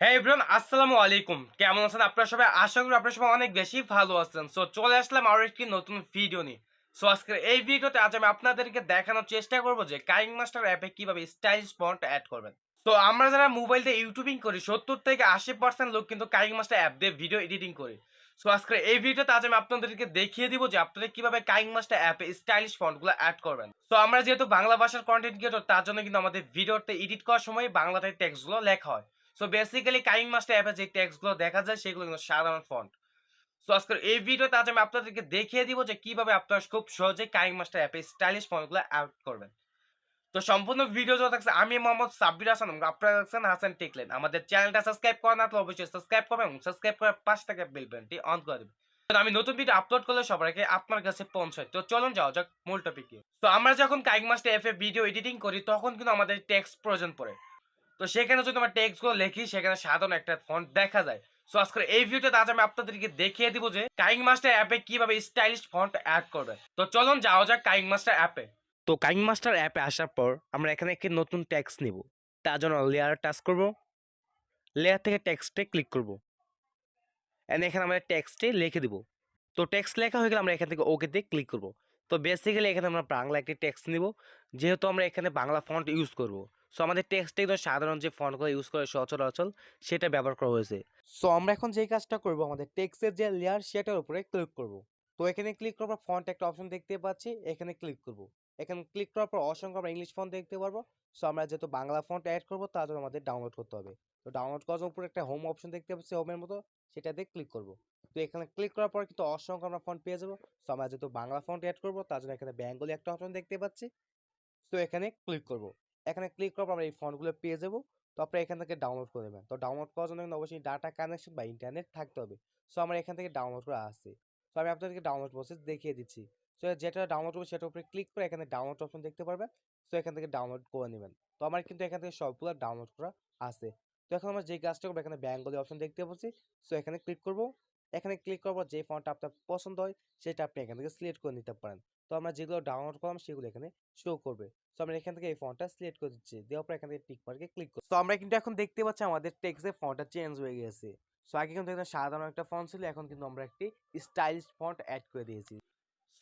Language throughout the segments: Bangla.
হ্যাঁ এভরিওয়ান, আসসালামু আলাইকুম। কেমন আছেন আপনারা সবাই? আশা করি আপনারা সবাই অনেক বেশি ভালো আছেন। সো চলে আসলাম আরো একটি নতুন ভিডিও নিয়ে। সো আজকের এই ভিডিওতে আজ আমি আপনাদেরকে দেখানোর চেষ্টা করব যে কাইনিমাস্টার অ্যাপে কিভাবে স্টাইলিশ ফন্ট এড করবেন। তো আমরা যারা মোবাইল দিয়ে ইউটিউবিং করি ৭০ থেকে ৮০% লোক কিন্তু কাইনিমাস্টার অ্যাপ দিয়ে ভিডিও এডিটিং করি। সো আজকের এই ভিডিওতে আজ আমি আপনাদেরকে দেখিয়ে দিব যে আপনারা কিভাবে কাইনিমাস্টার অ্যাপে স্টাইলিশ ফন্টগুলো এড করবেন। সো আমরা যেহেতু বাংলা ভাষার কন্টেন্ট ক্রিয়েটর তার জন্য কিন্তু আমাদের ভিডিওতে এডিট করার সময় বাংলাতে টেক্সটগুলো লেখা হয়। সো বেসিক্যালি কাইনিমাস্টার অ্যাপে যে টেক্সটগুলো দেখা যায় সেগুলো কিন্তু সাধারণ ফন্ট। সো আজকের এই ভিডিওতে আজ আমি আপনাদেরকে দেখিয়ে দিব যে কিভাবে আপনারা খুব সহজে কাইনিমাস্টার অ্যাপে স্টাইলিশ ফন্টগুলো এড করবেন। তো সম্পূর্ণ ভিডিও যত থাকছে আমি মোহাম্মদ সাব্বির হাসান এবং আপনারা দেখছেন হাসান টেকলেন। আমাদের চ্যানেলটা সাবস্ক্রাইব করা না থাকলে অবশ্যই সাবস্ক্রাইব করবেন এবং সাবস্ক্রাইব করার পাশে থাকা বেল বাটনটি অন করে দিবেন। তো আমি নতুন ভিডিও আপলোড করলে সবার আগে আপনার কাছে পৌঁছায়। তো চলুন যাওয়া যাক মূল টপিকে। তো আমরা যখন কাইনিমাস্টার অ্যাপে ভিডিও এডিটিং করি তখন কিন্তু আমাদের টেক্সট প্রয়োজন পড়ে। তো সেখানে যদি আমরা টেক্সট গুলো লিখি সেখানে সাধারণ একটা ফন্ট দেখা যায়। সো আজকের এই ভিডিওতে আজ আমি আপনাদেরকে দেখিয়ে দিব যে কাইনিমাস্টার অ্যাপে কিভাবে স্টাইলিশ ফন্ট এড করবেন। তো চলুন যাওয়া যাক কাইনিমাস্টার অ্যাপে। তো কাইনিমাস্টার অ্যাপে আসার পর আমরা এখানে একটি নতুন টেক্সট নিব। তার জন্য লেয়ার টাচ করব, লেয়ার থেকে টেক্সটে ক্লিক করব। এন্ড এখানে আমরা টেক্সটে লিখে দিব। তো টেক্সট লেখা হয়ে গেলে আমরা এখান থেকে ওকে তে ক্লিক করব। তো বেসিক্যালি এখানে আমরা বাংলা একটি টেক্সট নিব, যেহেতু আমরা এখানে বাংলা ফন্ট ইউজ করব। সো আমাদের টেক্সটে একদম সাধারণ যে ফন্টগুলো ইউজ করে সচরাচর সেটা ব্যবহার করা হয়েছে। সো আমরা এখন যে কাজটা করব আমাদের টেক্সটের যে লেয়ার সেটার উপরে ক্লিক করব। তো এখানে ক্লিক করার পর ফন্ট একটা অপশন দেখতে পাচ্ছি, এখানে ক্লিক করব। এখানে ক্লিক করার পর অসংখ্য আমরা ইংলিশ ফন্ট দেখতে পারবো। সো আমরা যেহেতু বাংলা ফন্ট অ্যাড করব তার জন্য আমাদের ডাউনলোড করতে হবে। তো ডাউনলোড করার উপরে একটা হোম অপশন দেখতে পাচ্ছি, হোমের মতো, সেটাতে ক্লিক করব। তো এখানে ক্লিক করার পর কিন্তু অসংখ্য আমরা ফন্ট পেয়ে যাবো। সো আমরা যেহেতু বাংলা ফন্ট অ্যাড করবো তার জন্য এখানে বেঙ্গলি একটা অপশন দেখতে পাচ্ছি। সো এখানে ক্লিক করব। এখানে ক্লিক করার পর আমরা এই ফন্টগুলো পেয়ে যাবো। তো আপনারা এখান থেকে ডাউনলোড করে নেবেন। তো ডাউনলোড করার জন্য কিন্তু অবশ্যই ডাটা কানেকশন বা ইন্টারনেট থাকতে হবে। সো আমরা এখান থেকে ডাউনলোড করে আসছি। তো আমি আপনাদেরকে ডাউনলোড প্রসেস দেখিয়ে দিচ্ছি। সো যেটা ডাউনলোড করবো সেটার উপরে ক্লিক করে এখানে ডাউনলোড অপশন দেখতে পারবেন। সো এখান থেকে ডাউনলোড করে নেবেন। তো আমার কিন্তু এখান থেকে সবগুলো ডাউনলোড করা আছে। তো এখন আমরা যে কাজটা করবো এখানে বেঙ্গলি অপশন দেখতে পাচ্ছি। সো এখানে ক্লিক করব। এখানে ক্লিক করার পর যে ফন্টটা আপনার পছন্দ হয় সেটা আপনি এখান থেকে সিলেক্ট করে নিতে পারেন। তো আমরা যেগুলো ডাউনলোড করলাম সেগুলো এখানে শো করবে। সো আমরা এখান থেকে এই ফন্টটা সিলেক্ট করে দিচ্ছি। দেওয়ার পর এখান থেকে টিক মার্কে ক্লিক করব। তো আমরা কিন্তু এখন দেখতে পাচ্ছি আমাদের টেক্সটের ফন্টটা চেঞ্জ হয়ে গেছে। সো আগে কিন্তু একটা সাধারণ একটা ফন্ট ছিল, এখন কিন্তু আমরা একটি স্টাইলিশ ফন্ট এড করে দিয়েছি।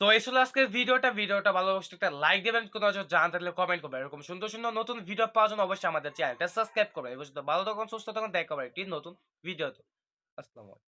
তো এই ছিল আজকের ভিডিওটা ভালো অবশ্যই একটা লাইক দিবেন, কোনো কিছু জানতে থাকলে কমেন্ট করবেন। এরকম সুন্দর সুন্দর নতুন ভিডিও পাওয়ার জন্য অবশ্যই আমাদের চ্যানেলটা সাবস্ক্রাইব করবেন। এই পর্যন্ত ভালো থাকুন, সুস্থ থাকুন, দেখা হবে একটি নতুন ভিডিওতে। আসসালামু আলাইকুম।